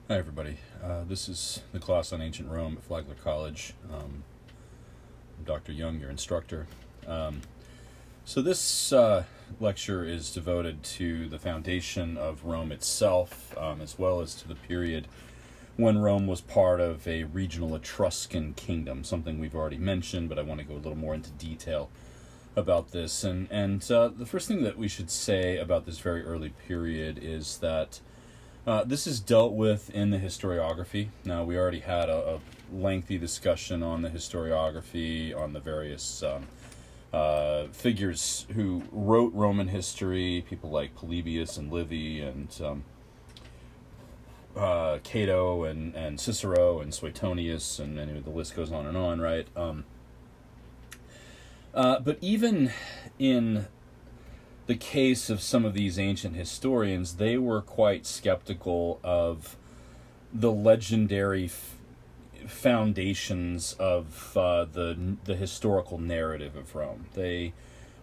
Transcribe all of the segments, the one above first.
Hi, everybody. This is the class on ancient Rome at Flagler College. I'm Dr. Young, your instructor. So this lecture is devoted to the foundation of Rome itself, as well as to the period when Rome was part of a regional Etruscan kingdom, something we've already mentioned, but I want to go a little more into detail about this. And the first thing that we should say about this very early period is that this is dealt with in the historiography. Now, we already had a lengthy discussion on the historiography, on the various figures who wrote Roman history, people like Polybius and Livy and Cato and Cicero and Suetonius, and anyway, the list goes on, right? But even in the case of some of these ancient historians, they were quite skeptical of the legendary foundations of the historical narrative of Rome. They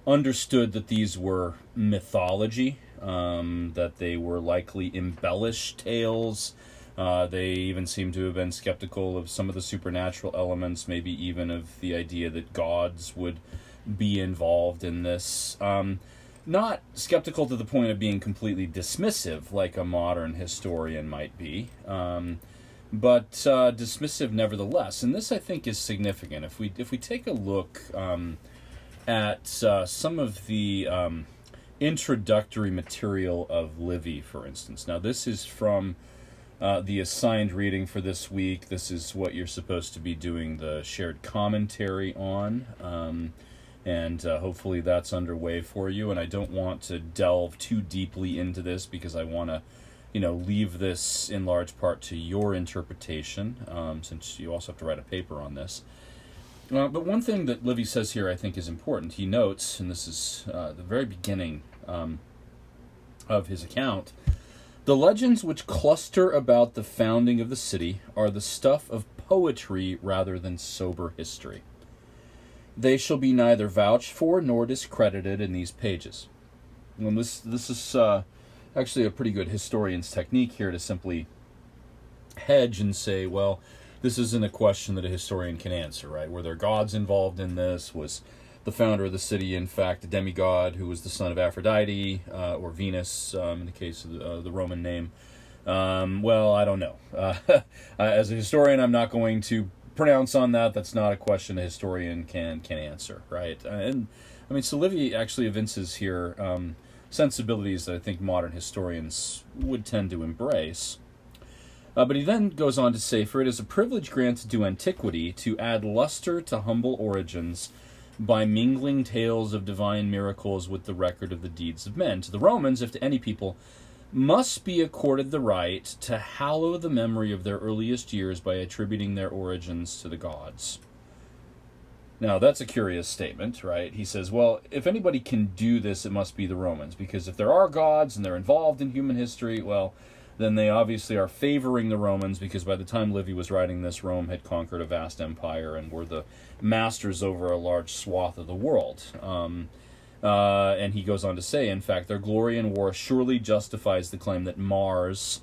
understood that these were mythology, that they were likely embellished tales. They even seem to have been skeptical of some of the supernatural elements, maybe even of the idea that gods would be involved in this. Not skeptical to the point of being completely dismissive, like a modern historian might be, but dismissive nevertheless. And this, I think, is significant. If we take a look at some of the introductory material of Livy, for instance. Now, this is from the assigned reading for this week. This is what you're supposed to be doing the shared commentary on. And hopefully that's underway for you. And I don't want to delve too deeply into this because I want to, leave this in large part to your interpretation, since you also have to write a paper on this. But one thing that Livy says here I think is important. He notes, and this is the very beginning of his account, the legends which cluster about the founding of the city are the stuff of poetry rather than sober history. They shall be neither vouched for nor discredited in these pages. And this is actually a pretty good historian's technique here to simply hedge and say, well, this isn't a question that a historian can answer, right? Were there gods involved in this? Was the founder of the city, in fact, a demigod who was the son of Aphrodite or Venus, in the case of the Roman name? Well, I don't know. As a historian, I'm not going to pronounce on that. That's not a question a historian can answer, right? And I mean, so Livy actually evinces here sensibilities that I think modern historians would tend to embrace. But he then goes on to say, for it is a privilege granted to antiquity to add luster to humble origins by mingling tales of divine miracles with the record of the deeds of men. To the Romans, if to any people, must be accorded the right to hallow the memory of their earliest years by attributing their origins to the gods. Now, that's a curious statement, right? He says, well, if anybody can do this, it must be the Romans, because if there are gods and they're involved in human history, well, then they obviously are favoring the Romans, because by the time Livy was writing this, Rome had conquered a vast empire and were the masters over a large swath of the world. And he goes on to say, in fact, their glory in war surely justifies the claim that Mars,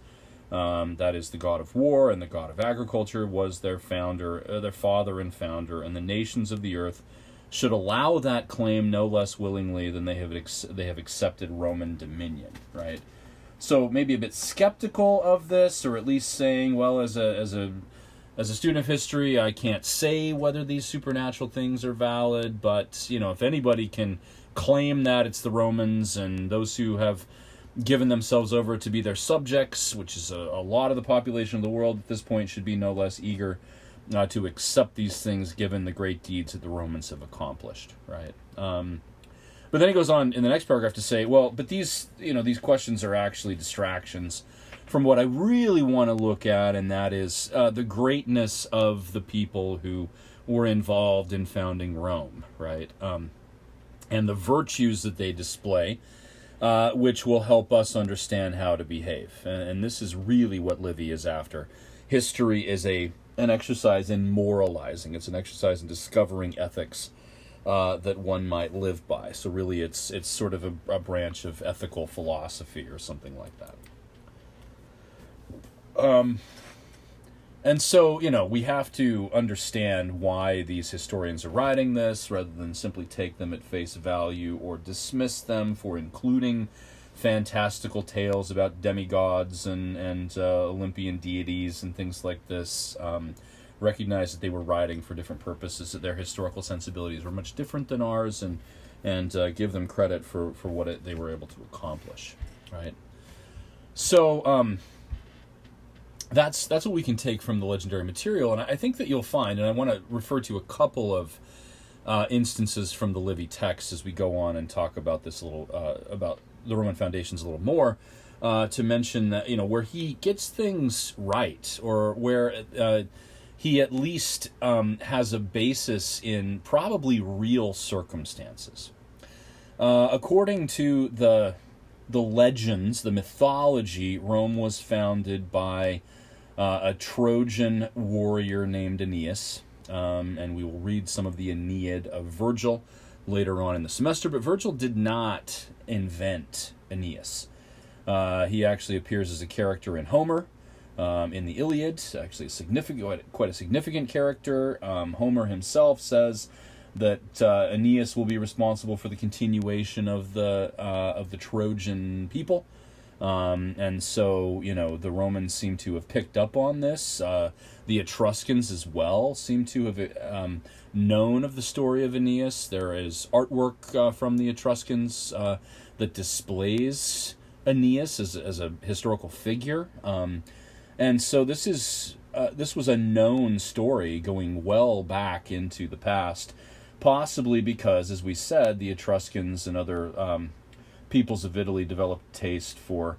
that is the god of war and the god of agriculture, was their founder, their father and founder, and the nations of the earth should allow that claim no less willingly than they have accepted Roman dominion, right? So maybe a bit skeptical of this, or at least saying, well, as a student of history, I can't say whether these supernatural things are valid, but, if anybody can claim that it's the Romans and those who have given themselves over to be their subjects, which is a lot of the population of the world at this point, should be no less eager to accept these things given the great deeds that the Romans have accomplished, right? But then he goes on in the next paragraph to say, well, but these questions are actually distractions from what I really want to look at, and that is the greatness of the people who were involved in founding Rome, right? And the virtues that they display, which will help us understand how to behave. And this is really what Livy is after. History is an exercise in moralizing. It's an exercise in discovering ethics that one might live by. So really it's sort of a branch of ethical philosophy or something like that. And so, we have to understand why these historians are writing this, rather than simply take them at face value or dismiss them for including fantastical tales about demigods and Olympian deities and things like this. Recognize that they were writing for different purposes, that their historical sensibilities were much different than ours, and give them credit for what they were able to accomplish, right? So, that's what we can take from the legendary material, and I think that you'll find, and I want to refer to a couple of instances from the Livy text as we go on and talk about this about the Roman foundations a little more, to mention that where he gets things right, or where he at least has a basis in probably real circumstances. According to the legends, the mythology, Rome was founded by a Trojan warrior named Aeneas, and we will read some of the Aeneid of Virgil later on in the semester, but Virgil did not invent Aeneas. He actually appears as a character in Homer, in the Iliad, actually quite a significant character. Homer himself says that Aeneas will be responsible for the continuation of the Trojan people. And so, the Romans seem to have picked up on this. The Etruscans as well seem to have known of the story of Aeneas. There is artwork from the Etruscans that displays Aeneas as a historical figure. And so this was a known story going well back into the past, possibly because, as we said, the Etruscans and other peoples of Italy developed taste for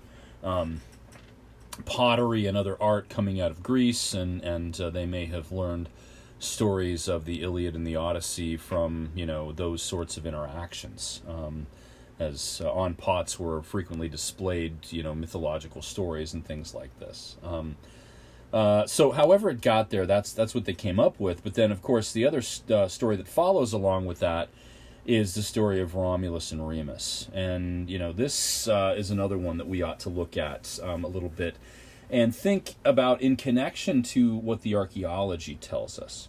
pottery and other art coming out of Greece, and they may have learned stories of the Iliad and the Odyssey from those sorts of interactions. As on pots were frequently displayed, mythological stories and things like this. So, however it got there, that's what they came up with. But then, of course, the other story that follows along with that is the story of Romulus and Remus. And, this is another one that we ought to look at a little bit and think about in connection to what the archaeology tells us.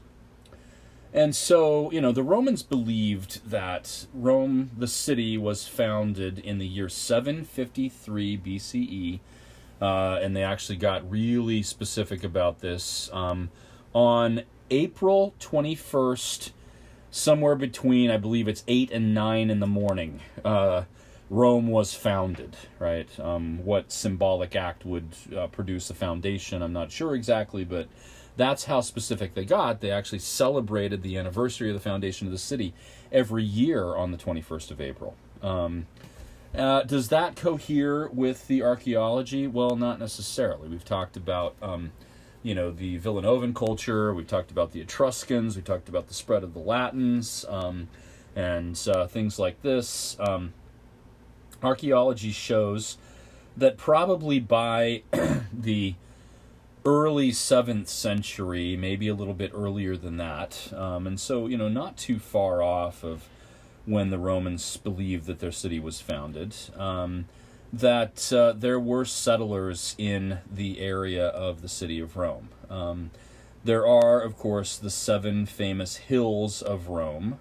And so, the Romans believed that Rome, the city, was founded in the year 753 BCE, and they actually got really specific about this. On April 21st, somewhere between, I believe it's 8 and 9 in the morning, Rome was founded, right? What symbolic act would produce a foundation, I'm not sure exactly, but that's how specific they got. They actually celebrated the anniversary of the foundation of the city every year on the 21st of April. Does that cohere with the archaeology? Well, not necessarily. We've talked about the Villanovan culture. We've talked about the Etruscans. We talked about the spread of the Latins, and things like this. Archaeology shows that probably by the early 7th century, maybe a little bit earlier than that, and so, not too far off of when the Romans believed that their city was founded, that there were settlers in the area of the city of Rome. There are, of course, the 7 famous hills of Rome,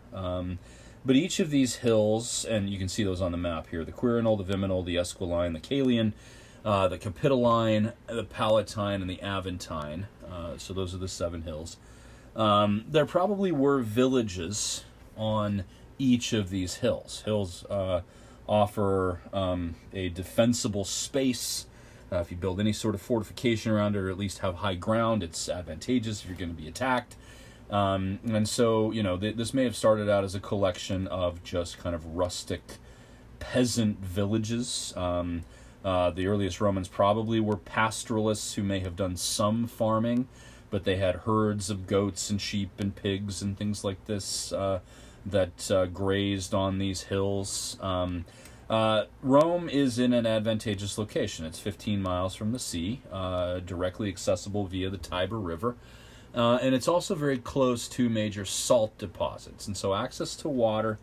but each of these hills, and you can see those on the map here, the Quirinal, the Viminal, the Esquiline, the Caelian, the Capitoline, the Palatine, and the Aventine. So those are the 7 hills. There probably were villages on each of these hills. Hills offer a defensible space. If you build any sort of fortification around it, or at least have high ground, it's advantageous if you're going to be attacked. And so, this may have started out as a collection of just kind of rustic peasant villages. The earliest Romans probably were pastoralists who may have done some farming, but they had herds of goats and sheep and pigs and things like this that grazed on these hills. Rome is in an advantageous location. It's 15 miles from the sea, directly accessible via the Tiber River, and it's also very close to major salt deposits. And so access to water,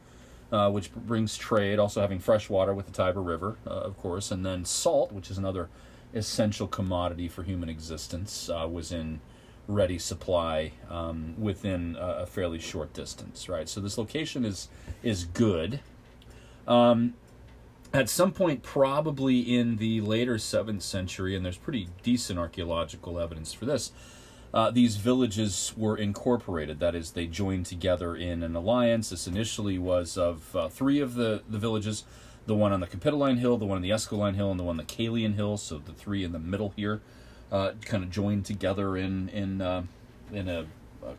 which brings trade, also having fresh water with the Tiber River, of course, and then salt, which is another essential commodity for human existence was in ready supply within a fairly short distance, right? So this location is good. At some point, probably in the later 7th century, and there's pretty decent archaeological evidence for this, these villages were incorporated. That is, they joined together in an alliance. This initially was of 3 of the villages, the one on the Capitoline Hill, the one on the Esquiline Hill, and the one on the Caelian Hill, so the 3 in the middle here, kind of joined together in a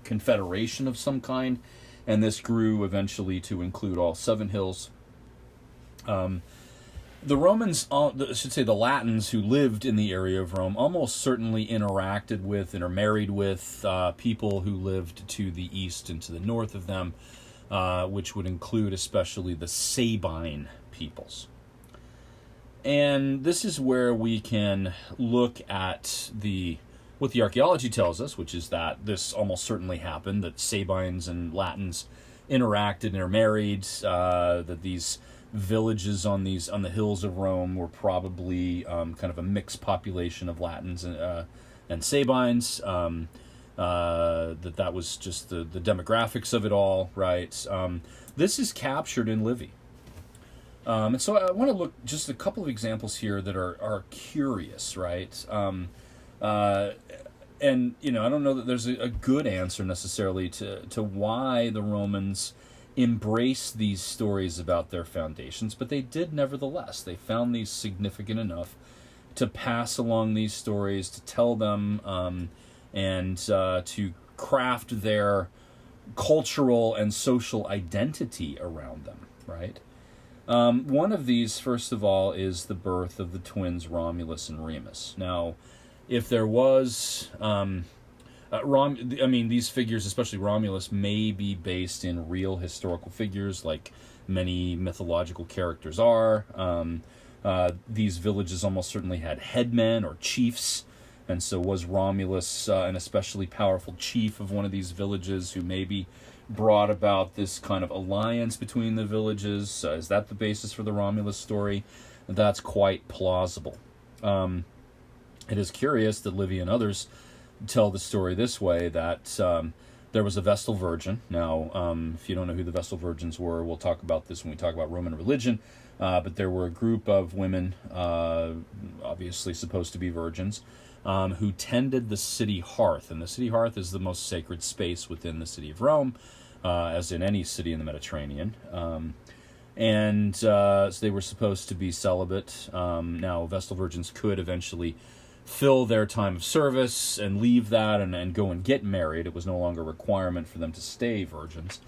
confederation of some kind, and this grew eventually to include all 7 hills. The Romans, I should say the Latins who lived in the area of Rome, almost certainly interacted with, intermarried with people who lived to the east and to the north of them, which would include especially the Sabine peoples. And this is where we can look at what the archaeology tells us, which is that this almost certainly happened, that Sabines and Latins interacted, intermarried, that these villages on the hills of Rome were probably kind of a mixed population of Latins and Sabines. That was just the demographics of it all, right? This is captured in Livy. And so I want to look just a couple of examples here that are curious, right? And, I don't know that there's a good answer necessarily to why the Romans embrace these stories about their foundations, but they did nevertheless. They found these significant enough to pass along these stories, to tell them, and to craft their cultural and social identity around them, right? One of these, first of all, is the birth of the twins Romulus and Remus. Now, if there was... these figures, especially Romulus, may be based in real historical figures, like many mythological characters are. These villages almost certainly had headmen or chiefs, and so was Romulus an especially powerful chief of one of these villages who maybe brought about this kind of alliance between the villages? Is that the basis for the Romulus story? That's quite plausible. It is curious that Livy and others tell the story this way, that there was a Vestal Virgin. Now, if you don't know who the Vestal Virgins were, we'll talk about this when we talk about Roman religion, but there were a group of women, obviously supposed to be virgins, who tended the city hearth, and the city hearth is the most sacred space within the city of Rome, as in any city in the Mediterranean. So they were supposed to be celibate. Now, Vestal Virgins could eventually fill their time of service and leave that and go and get married. It was no longer a requirement for them to stay virgins.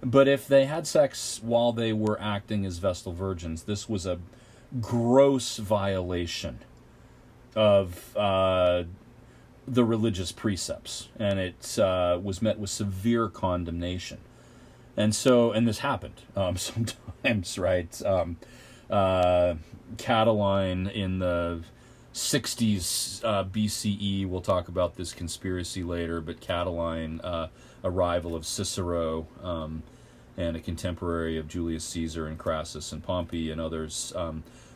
But if they had sex while they were acting as Vestal Virgins, this was a gross violation of the religious precepts, and it was met with severe condemnation. And this happened sometimes, right? Catiline in the 60s BCE, we'll talk about this conspiracy later, but Catiline, a rival of Cicero and a contemporary of Julius Caesar and Crassus and Pompey and others,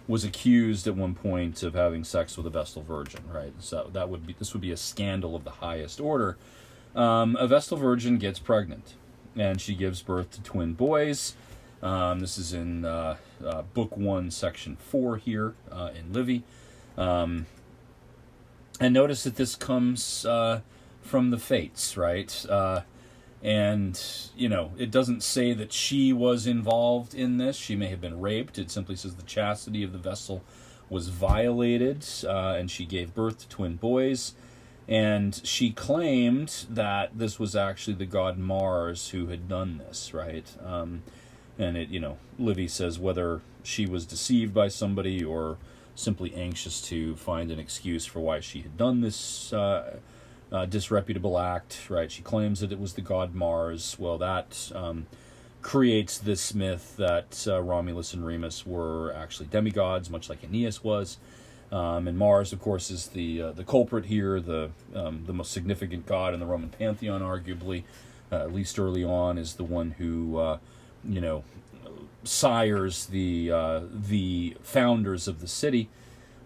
was accused at one point of having sex with a Vestal Virgin, right? So this would be a scandal of the highest order. A Vestal Virgin gets pregnant, and she gives birth to twin boys. This is in Book 1, Section 4 here in Livy. And notice that this comes from the Fates, right? It doesn't say that she was involved in this. She may have been raped. It simply says the chastity of the vessel was violated, and she gave birth to twin boys. And she claimed that this was actually the god Mars who had done this, right? Livy says whether she was deceived by somebody or simply anxious to find an excuse for why she had done this disreputable act, right? She claims that it was the god Mars. Well, that creates this myth that Romulus and Remus were actually demigods, much like Aeneas was. And Mars, of course, is the culprit here, the most significant god in the Roman pantheon, arguably, at least early on, is the one who, sires the founders of the city.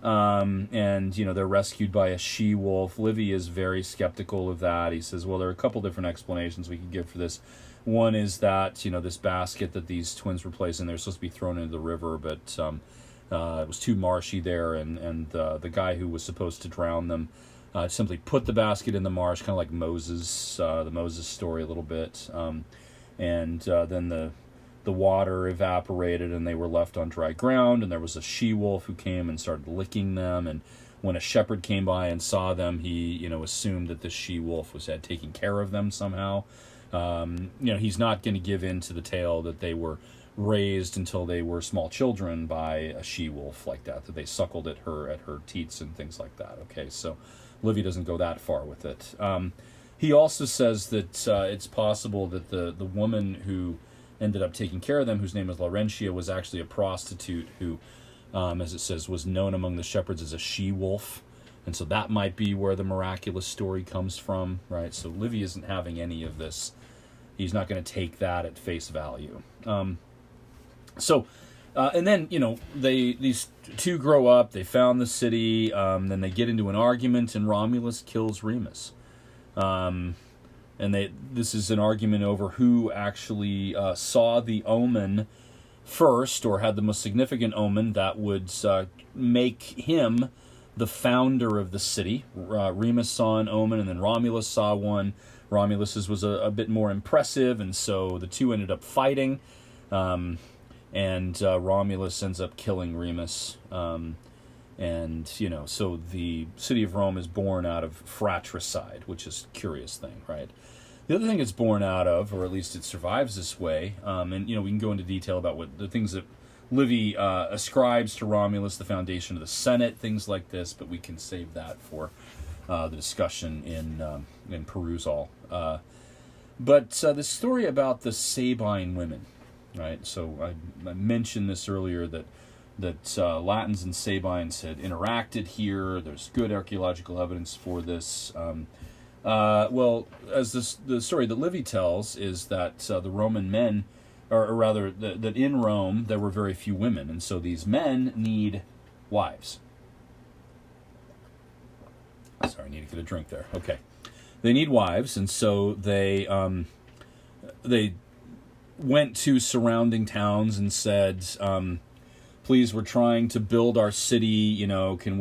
And, they're rescued by a she-wolf. Livy is very skeptical of that. He says, well, there are a couple different explanations we can give for this. One is that, this basket that these twins were placed in, they're supposed to be thrown into the river, but it was too marshy there, and the guy who was supposed to drown them simply put the basket in the marsh, kind of like Moses, the Moses story a little bit. Then the water evaporated and they were left on dry ground, and there was a she-wolf who came and started licking them, and when a shepherd came by and saw them, he assumed that the she-wolf had taken care of them somehow. He's not going to give in to the tale that they were raised until they were small children by a she-wolf like that they suckled at her teats and things like that. Okay, so Livy doesn't go that far with it. He also says that it's possible that the woman who ended up taking care of them, whose name is Laurentia, was actually a prostitute who, as it says, was known among the shepherds as a she-wolf. And so that might be where the miraculous story comes from, right? So Livy isn't having any of this. He's not going to take that at face value. And then, these two grow up, they found the city, then they get into an argument, and Romulus kills Remus. This is an argument over who actually saw the omen first, or had the most significant omen that would make him the founder of the city. Remus saw an omen, and then Romulus saw one. Romulus's was a bit more impressive, and so the two ended up fighting. Romulus ends up killing Remus. So the city of Rome is born out of fratricide, which is a curious thing, right? The other thing it's born out of, or at least it survives this way, we can go into detail about what the things that Livy ascribes to Romulus, the foundation of the Senate, things like this, but we can save that for the discussion in perusal. But the story about the Sabine women, right? So I mentioned this earlier, that Latins and Sabines had interacted here. There's good archaeological evidence for this. As the story that Livy tells is that the Roman men, or rather, that in Rome there were very few women, and so these men need wives. Sorry, I need to get a drink there. Okay. They need wives, and so they went to surrounding towns and said, please, we're trying to build our city, can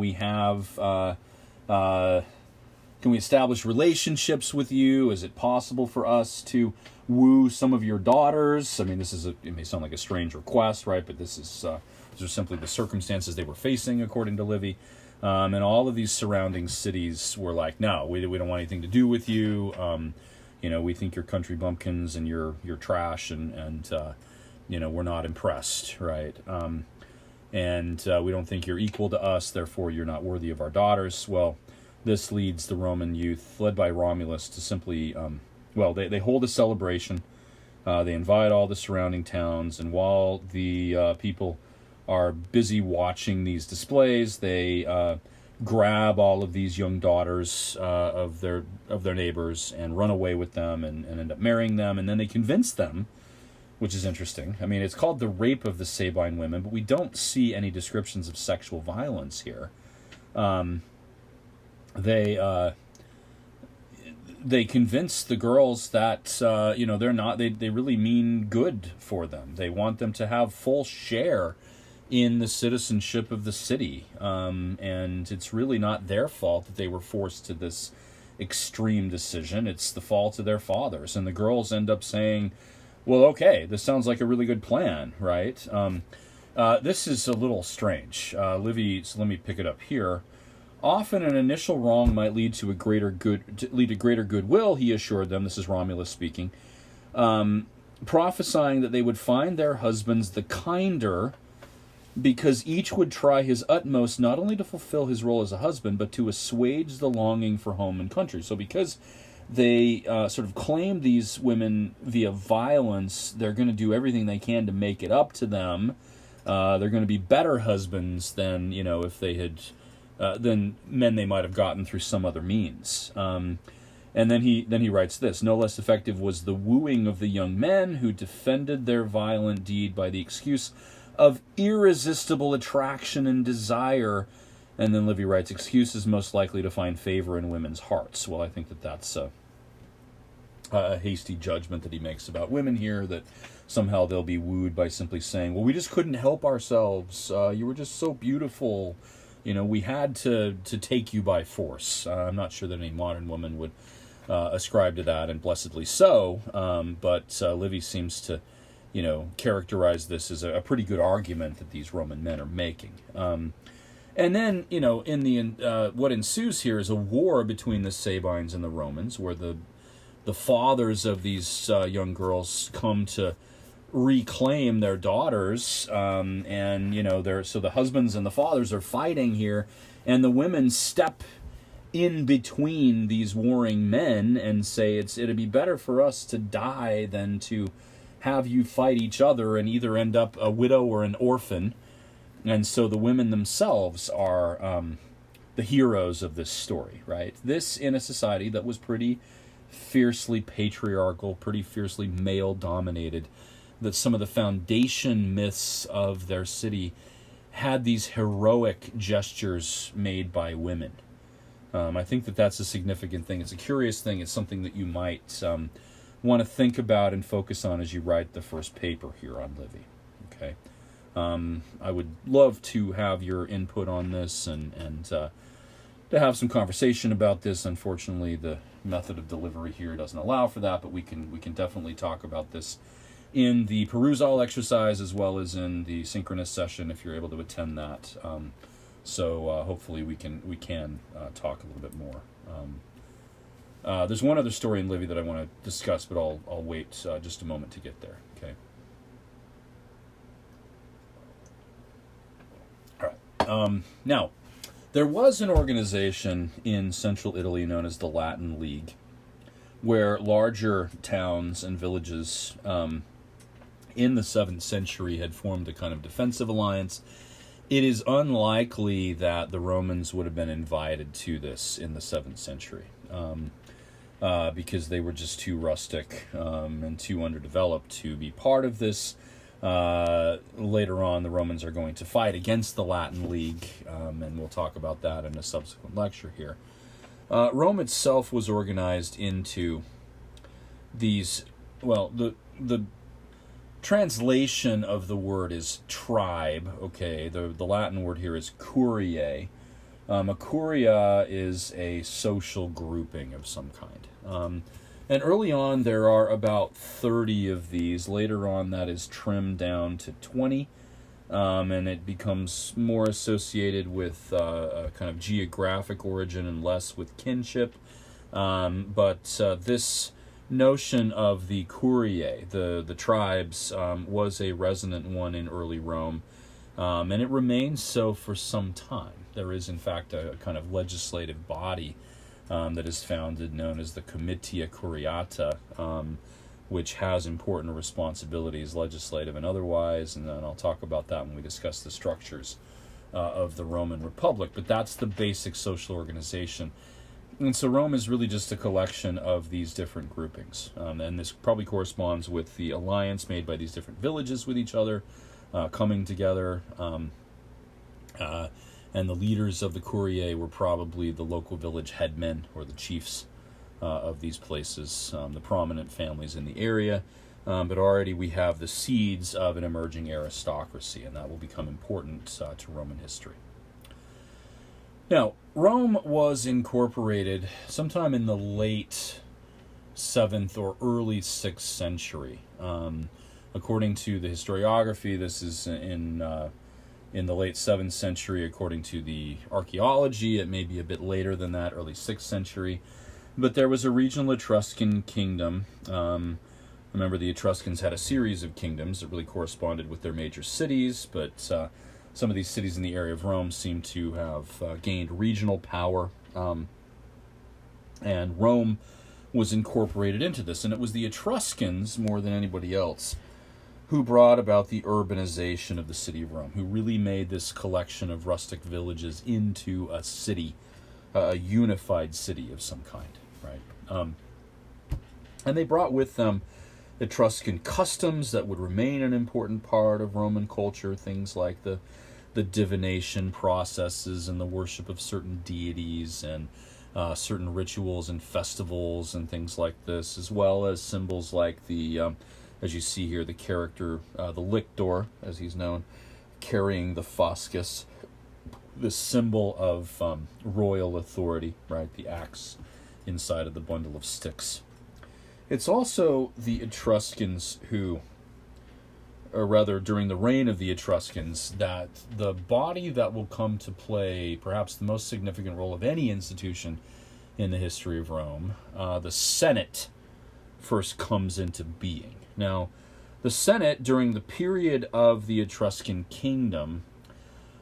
we establish relationships with you? Is it possible for us to woo some of your daughters? I mean, it may sound like a strange request, right? But these are simply the circumstances they were facing, according to Livy. And all of these surrounding cities were like, no, we don't want anything to do with you. We think you're country bumpkins and you're trash, and we're not impressed, right? We don't think you're equal to us, therefore you're not worthy of our daughters. Well, this leads the Roman youth, led by Romulus, to simply, they hold a celebration. They invite all the surrounding towns, and while the people are busy watching these displays, they grab all of these young daughters of their neighbors and run away with them and end up marrying them, and then they convince them, which is interesting. I mean, it's called the rape of the Sabine women, but we don't see any descriptions of sexual violence here. They convince the girls that they're not. They really mean good for them. They want them to have full share in the citizenship of the city, and it's really not their fault that they were forced to this extreme decision. It's the fault of their fathers, and the girls end up saying, well, okay, this sounds like a really good plan, right? This is a little strange. Livy, so let me pick it up here. Often an initial wrong might lead to greater goodwill, he assured them. This is Romulus speaking, prophesying that they would find their husbands the kinder because each would try his utmost not only to fulfill his role as a husband, but to assuage the longing for home and country. So because they sort of claim these women via violence, they're going to do everything they can to make it up to them. They're going to be better husbands than, if they had, than men they might have gotten through some other means. And then he writes this: no less effective was the wooing of the young men who defended their violent deed by the excuse of irresistible attraction and desire, And then Livy writes, excuses most likely to find favor in women's hearts. Well, I think that that's a hasty judgment that he makes about women here, that somehow they'll be wooed by simply saying, well, we just couldn't help ourselves. You were just so beautiful. We had to take you by force. I'm not sure that any modern woman would ascribe to that, and blessedly so. But Livy seems to, characterize this as a pretty good argument that these Roman men are making. And then, in the what ensues here is a war between the Sabines and the Romans, where the fathers of these young girls come to reclaim their daughters, and so the husbands and the fathers are fighting here, and the women step in between these warring men and say it'd be better for us to die than to have you fight each other and either end up a widow or an orphan. And so the women themselves are the heroes of this story, right? This in a society that was pretty fiercely patriarchal, pretty fiercely male-dominated, that some of the foundation myths of their city had these heroic gestures made by women. I think that that's a significant thing. It's a curious thing. It's something that you might want to think about and focus on as you write the first paper here on Livy. Okay, I would love to have your input on this and to have some conversation about this. Unfortunately, the method of delivery here doesn't allow for that, but we can definitely talk about this in the perusal exercise as well as in the synchronous session if you're able to attend that. So hopefully we can talk a little bit more. There's one other story in Livy that I want to discuss, but I'll wait just a moment to get there. Okay. All right. Now, there was an organization in central Italy known as the Latin League, where larger towns and villages in the 7th century had formed a kind of defensive alliance. It is unlikely that the Romans would have been invited to this in the 7th century because they were just too rustic and too underdeveloped to be part of this. Later on, the Romans are going to fight against the Latin League, and we'll talk about that in a subsequent lecture here. Rome itself was organized into these, the translation of the word is tribe, okay? The Latin word here is curiae. A curia is a social grouping of some kind. And early on, there are about 30 of these. Later on, that is trimmed down to 20, and it becomes more associated with a kind of geographic origin and less with kinship. But this notion of the curiae, the tribes, was a resonant one in early Rome, and it remains so for some time. There is, in fact, a kind of legislative body that is founded known as the Comitia Curiata, which has important responsibilities, legislative and otherwise, and then I'll talk about that when we discuss the structures of the Roman Republic. But that's the basic social organization. And so Rome is really just a collection of these different groupings. And this probably corresponds with the alliance made by these different villages with each other, coming together. And the leaders of the curiae were probably the local village headmen or the chiefs of these places, the prominent families in the area. But already we have the seeds of an emerging aristocracy, and that will become important to Roman history. Now, Rome was incorporated sometime in the late 7th or early 6th century. According to the historiography, this is in the late 7th century. According to the archaeology, it may be a bit later than that, early 6th century. But there was a regional Etruscan kingdom. Remember, the Etruscans had a series of kingdoms that really corresponded with their major cities, but some of these cities in the area of Rome seem to have gained regional power, and Rome was incorporated into this. And it was the Etruscans, more than anybody else, who brought about the urbanization of the city of Rome, who really made this collection of rustic villages into a city, a unified city of some kind, right? And they brought with them Etruscan customs that would remain an important part of Roman culture, things like the the divination processes and the worship of certain deities and certain rituals and festivals and things like this, as well as symbols like the, as you see here, the character, the lictor, as he's known, carrying the fasces, the symbol of royal authority, right? The axe inside of the bundle of sticks. It's also the Etruscans who, or rather during the reign of the Etruscans, that the body that will come to play perhaps the most significant role of any institution in the history of Rome, the Senate, first comes into being. Now, the Senate, during the period of the Etruscan kingdom,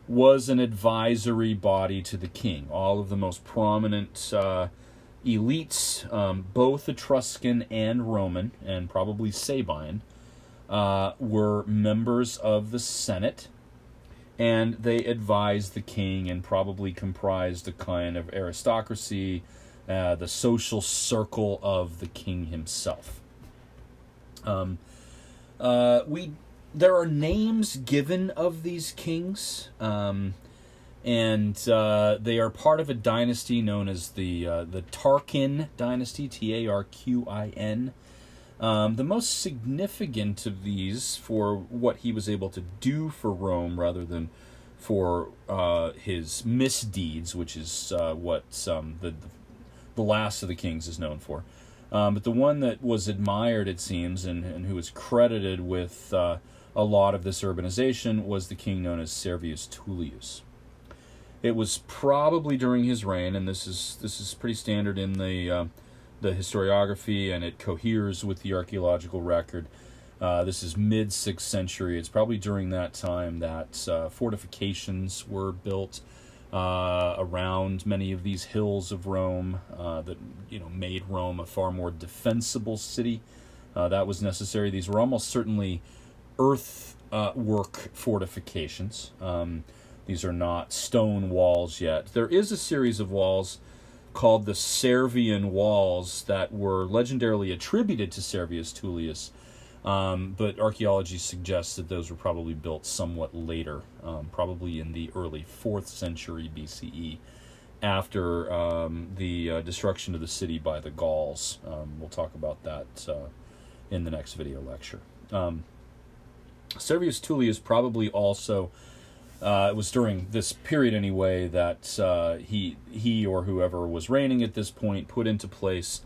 was an advisory body to the king. All of the most prominent elites, both Etruscan and Roman, and probably Sabine, were members of the Senate, and they advised the king and probably comprised a kind of aristocracy, the social circle of the king himself. There are names given of these kings, and they are part of a dynasty known as the Tarken Dynasty, Tarquin. The most significant of these for what he was able to do for Rome rather than for his misdeeds, which is what the last of the kings is known for. But the one that was admired, it seems, and who is credited with a lot of this urbanization was the king known as Servius Tullius. It was probably during his reign, and this is pretty standard in the historiography, and it coheres with the archaeological record. This is mid-6th century. It's probably during that time that fortifications were built around many of these hills of Rome that made Rome a far more defensible city. That was necessary. These were almost certainly earthwork fortifications. These are not stone walls yet. There is a series of walls called the Servian Walls that were legendarily attributed to Servius Tullius, but archaeology suggests that those were probably built somewhat later, probably in the early 4th century BCE, after the destruction of the city by the Gauls. We'll talk about that in the next video lecture. Servius Tullius probably also, it was during this period anyway, that he or whoever was reigning at this point put into place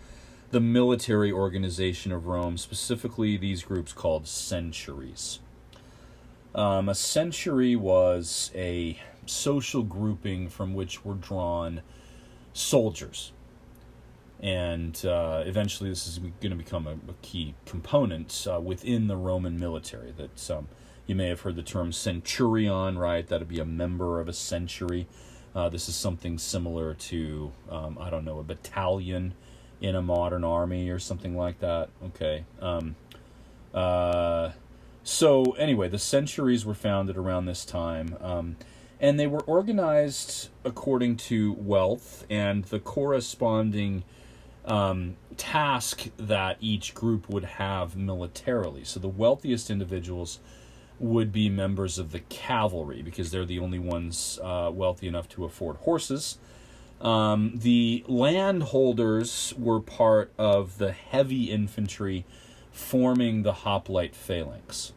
the military organization of Rome, specifically these groups called centuries. A century was a social grouping from which were drawn soldiers. And eventually this is going to become a key component within the Roman military. That you may have heard the term centurion, right? That would be a member of a century. This is something similar to, a battalion in a modern army or something like that. Okay. So anyway, the centuries were founded around this time. And they were organized according to wealth and the corresponding task that each group would have militarily. So the wealthiest individuals would be members of the cavalry because they're the only ones wealthy enough to afford horses. The landholders were part of the heavy infantry forming the hoplite phalanx.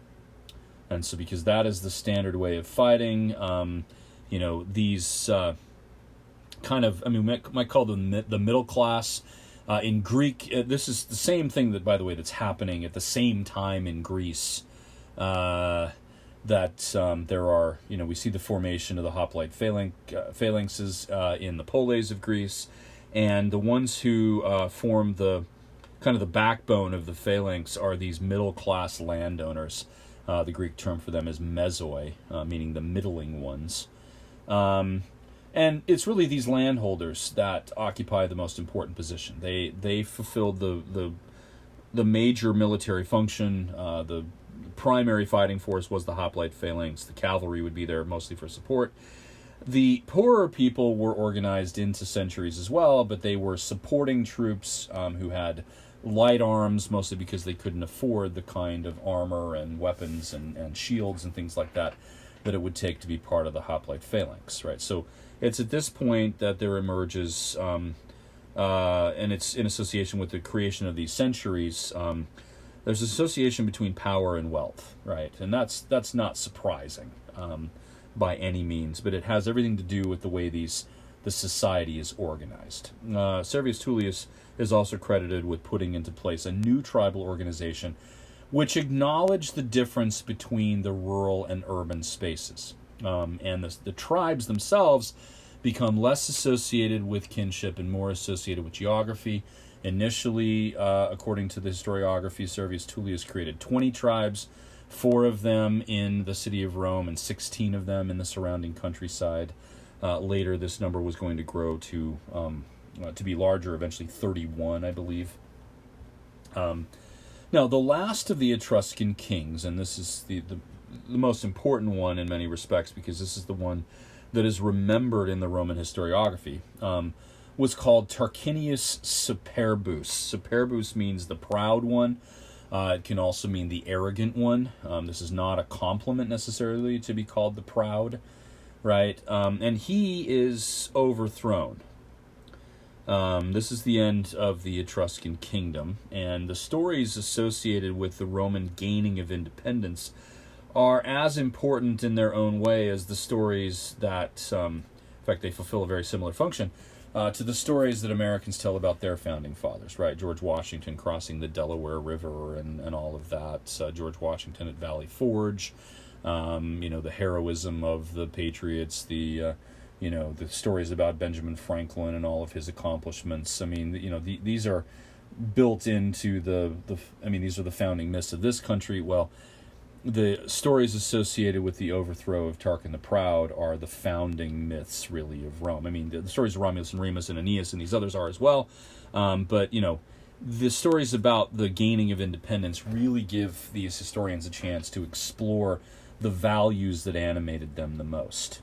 And so because that is the standard way of fighting, these we might call them the middle class. In Greek, this is the same thing that, by the way, that's happening at the same time in Greece. There are, we see the formation of the hoplite phalanxes in the poleis of Greece, and the ones who form the kind of the backbone of the phalanx are these middle class landowners. The Greek term for them is mesoi, meaning the middling ones. And it's really these landholders that occupy the most important position. They fulfilled the major military function. The primary fighting force was the hoplite phalanx. The cavalry would be there mostly for support. The poorer people were organized into centuries as well, but they were supporting troops who had light arms, mostly because they couldn't afford the kind of armor and weapons and shields and things like that that it would take to be part of the hoplite phalanx, right? So it's at this point that there emerges, and it's in association with the creation of these centuries, there's an association between power and wealth, right? And that's not surprising by any means, but it has everything to do with the way the society is organized. Servius Tullius is also credited with putting into place a new tribal organization which acknowledged the difference between the rural and urban spaces. And the tribes themselves become less associated with kinship and more associated with geography. Initially, according to the historiography, Servius Tullius created 20 tribes, 4 of them in the city of Rome and 16 of them in the surrounding countryside. Later, this number was going to grow to be larger, eventually 31, I believe. Now, the last of the Etruscan kings, and this is the most important one in many respects because this is the one that is remembered in the Roman historiography, was called Tarkenius Superbus. Superbus means the proud one. It can also mean the arrogant one. This is not a compliment necessarily to be called the proud, right? And he is overthrown. This is the end of the Etruscan kingdom, and the stories associated with the Roman gaining of independence are as important in their own way as the stories that, in fact, they fulfill a very similar function, to the stories that Americans tell about their founding fathers, right? George Washington crossing the Delaware River and all of that, George Washington at Valley Forge, the heroism of the Patriots, the stories about Benjamin Franklin and all of his accomplishments. I mean, these are built into these are the founding myths of this country. Well, the stories associated with the overthrow of Tarquin the Proud are the founding myths, really, of Rome. I mean, the stories of Romulus and Remus and Aeneas and these others are as well. But the stories about the gaining of independence really give these historians a chance to explore the values that animated them the most.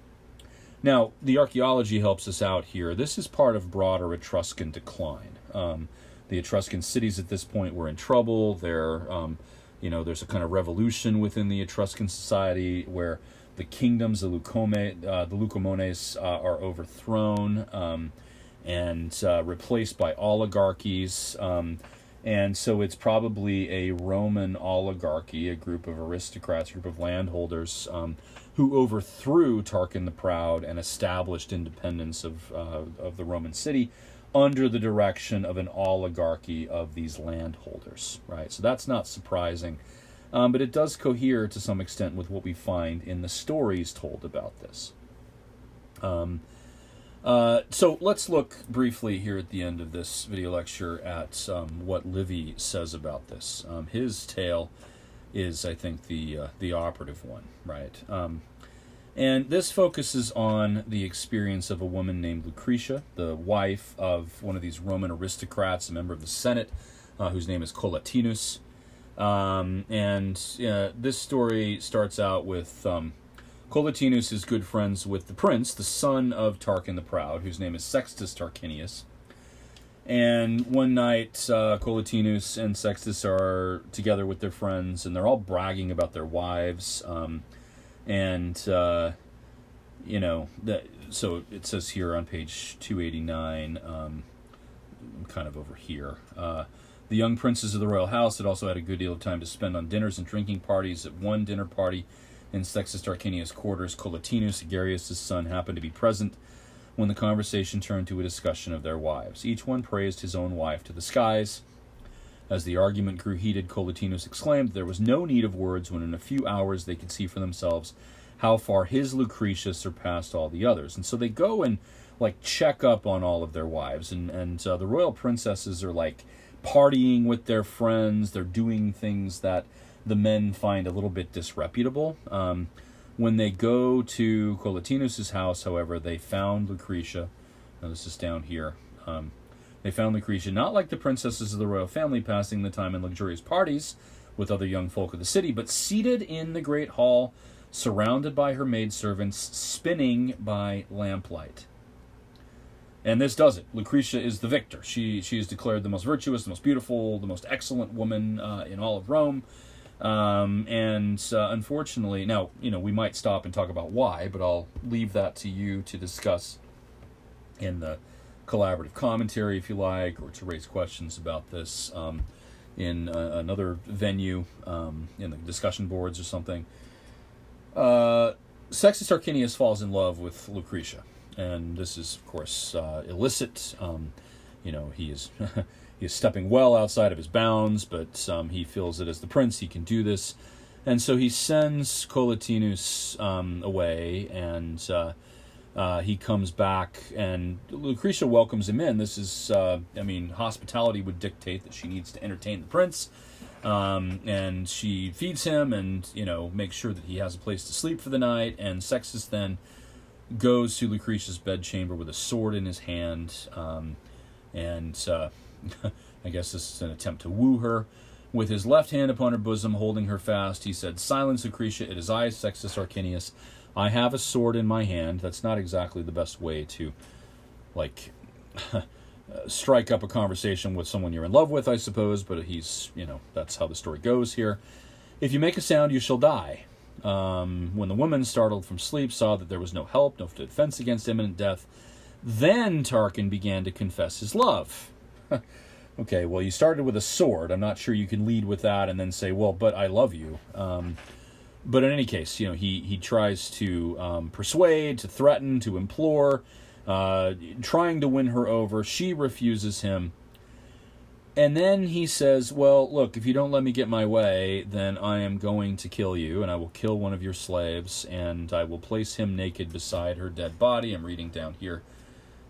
Now, the archaeology helps us out here. This is part of broader Etruscan decline. The Etruscan cities at this point were in trouble. There's a kind of revolution within the Etruscan society where the kingdoms, the Lucomones, are overthrown and replaced by oligarchies. And so it's probably a Roman oligarchy, a group of aristocrats, a group of landholders who overthrew Tarquin the Proud and established independence of the Roman city under the direction of an oligarchy of these landholders, right? So that's not surprising, but it does cohere to some extent with what we find in the stories told about this. So let's look briefly here at the end of this video lecture at what Livy says about this. His tale is, I think, the operative one, right? And this focuses on the experience of a woman named Lucretia, the wife of one of these Roman aristocrats, a member of the Senate, whose name is Collatinus. This story starts out with Collatinus is good friends with the prince, the son of Tarquin the Proud, whose name is Sextus Tarkenius. And one night, Collatinus and Sextus are together with their friends, and they're all bragging about their wives. So it says here on page 289, kind of over here, the young princes of the royal house had also had a good deal of time to spend on dinners and drinking parties. At one dinner party in Sextus Tarkenius' quarters, Collatinus, Agarius' son, happened to be present when the conversation turned to a discussion of their wives. Each one praised his own wife to the skies. As the argument grew heated, Collatinus exclaimed there was no need of words when in a few hours they could see for themselves how far his Lucretia surpassed all the others. And so they go and check up on all of their wives, and the royal princesses are partying with their friends. They're doing things that the men find a little bit disreputable. When they go to Collatinus' house, however, they found Lucretia. Now this is down here. They found Lucretia not like the princesses of the royal family passing the time in luxurious parties with other young folk of the city, but seated in the great hall, surrounded by her maidservants, spinning by lamplight. And this does it. Lucretia is the victor. She is declared the most virtuous, the most beautiful, the most excellent woman in all of Rome. And unfortunately, now, we might stop and talk about why, but I'll leave that to you to discuss in the collaborative commentary, if you like, or to raise questions about this in another venue, in the discussion boards or something. Sextus Tarkenius falls in love with Lucretia, and this is, of course, illicit. He is he is stepping well outside of his bounds, but he feels that as the prince he can do this, and so he sends Collatinus away, and he comes back, and Lucretia welcomes him in. This is, hospitality would dictate that she needs to entertain the prince, and she feeds him and, makes sure that he has a place to sleep for the night, and Sextus then goes to Lucretia's bedchamber with a sword in his hand, and I guess this is an attempt to woo her. With his left hand upon her bosom, holding her fast, he said, "Silence, Lucretia, it is I, Sextus Tarkenius. I have a sword in my hand." That's not exactly the best way to, strike up a conversation with someone you're in love with, I suppose, but that's how the story goes here. "If you make a sound, you shall die." When the woman, startled from sleep, saw that there was no help, no defense against imminent death, then Tarken began to confess his love. Okay, well, you started with a sword. I'm not sure you can lead with that and then say, well, but I love you. But in any case, he tries to persuade, to threaten, to implore, trying to win her over. She refuses him. And then he says, well, look, if you don't let me get my way, then I am going to kill you, and I will kill one of your slaves, and I will place him naked beside her dead body. I'm reading down here.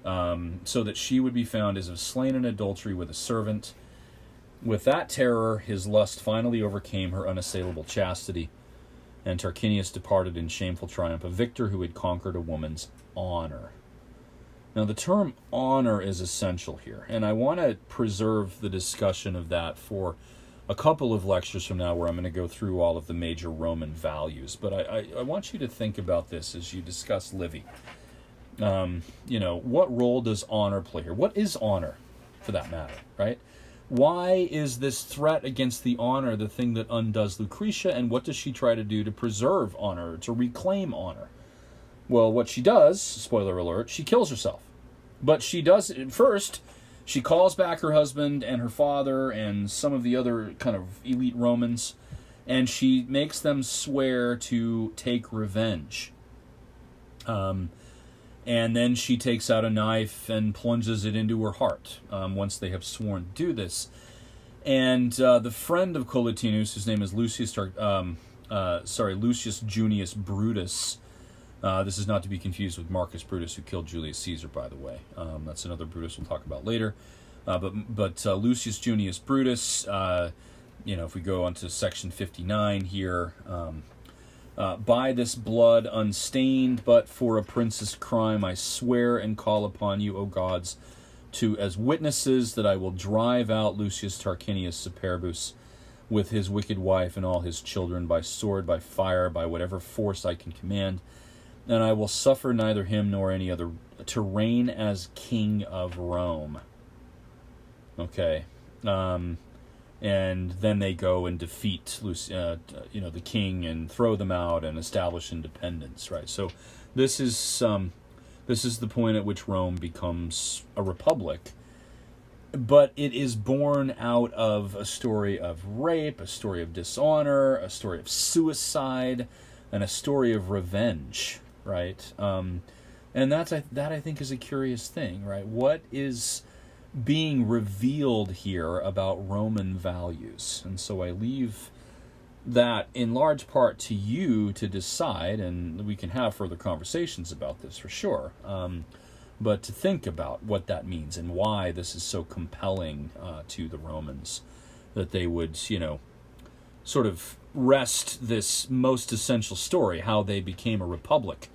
So that she would be found as if slain in adultery with a servant. With that terror, his lust finally overcame her unassailable chastity, and Tarkenius departed in shameful triumph, a victor who had conquered a woman's honor. Now, the term honor is essential here, and I want to preserve the discussion of that for a couple of lectures from now, where I'm going to go through all of the major Roman values. But I want you to think about this as you discuss Livy. What role does honor play here? What is honor, for that matter, right? Why is this threat against the honor the thing that undoes Lucretia, and what does she try to do to preserve honor, to reclaim honor? Well, what she does, spoiler alert, she kills herself. But she does it first. She calls back her husband and her father and some of the other kind of elite Romans, and she makes them swear to take revenge. And then she takes out a knife and plunges it into her heart once they have sworn to do this. And the friend of Collatinus, whose name is Lucius Junius Brutus. This is not to be confused with Marcus Brutus, who killed Julius Caesar, by the way. That's another Brutus we'll talk about later. But Lucius Junius Brutus, if we go on to section 59 here, by this blood unstained, but for a prince's crime, I swear and call upon you, O gods, as witnesses that I will drive out Lucius Tarkenius Superbus with his wicked wife and all his children by sword, by fire, by whatever force I can command, and I will suffer neither him nor any other to reign as king of Rome. Okay. And then they go and defeat the king and throw them out and establish independence, right? So this is the point at which Rome becomes a republic, but it is born out of a story of rape, a story of dishonor, a story of suicide, and a story of revenge, right? And that I think is a curious thing, right? What is being revealed here about Roman values? And so I leave that in large part to you to decide, and we can have further conversations about this for sure, but to think about what that means and why this is so compelling to the Romans, that they would, sort of wrest this most essential story, how they became a republic,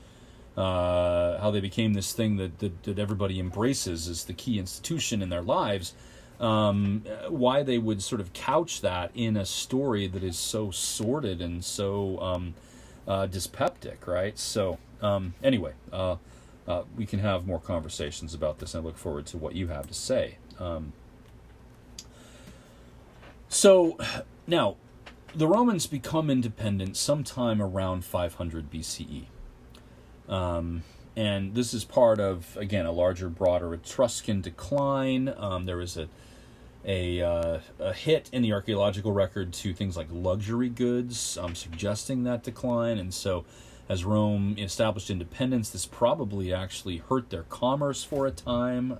how they became this thing that everybody embraces as the key institution in their lives, why they would sort of couch that in a story that is so sordid and so dyspeptic, right? So anyway, we can have more conversations about this, and I look forward to what you have to say. So now, the Romans become independent sometime around 500 BCE. And this is part of, again, a larger, broader Etruscan decline. There was a hit in the archaeological record to things like luxury goods, suggesting that decline. And so as Rome established independence, this probably actually hurt their commerce for a time.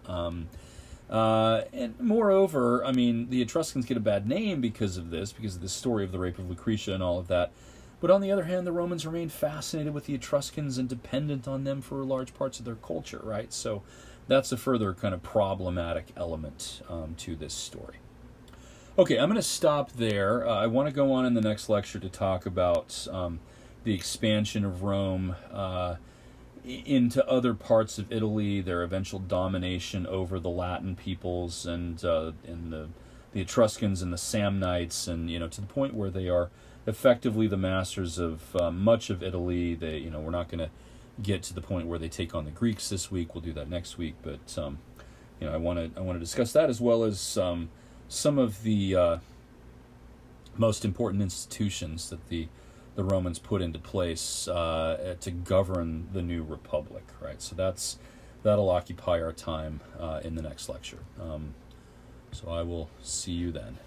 And moreover, I mean, the Etruscans get a bad name because of this story of the rape of Lucretia and all of that. But on the other hand, the Romans remained fascinated with the Etruscans and dependent on them for large parts of their culture, right? So that's a further kind of problematic element to this story. Okay, I'm going to stop there. I want to go on in the next lecture to talk about the expansion of Rome into other parts of Italy, their eventual domination over the Latin peoples and the Etruscans and the Samnites, and to the point where they are effectively the masters of much of Italy. We're not going to get to the point where they take on the Greeks this week. We'll do that next week, but I want to discuss that, as well as some of the most important institutions that the Romans put into place to govern the new republic, right? So that'll occupy our time in the next lecture. So I will see you then.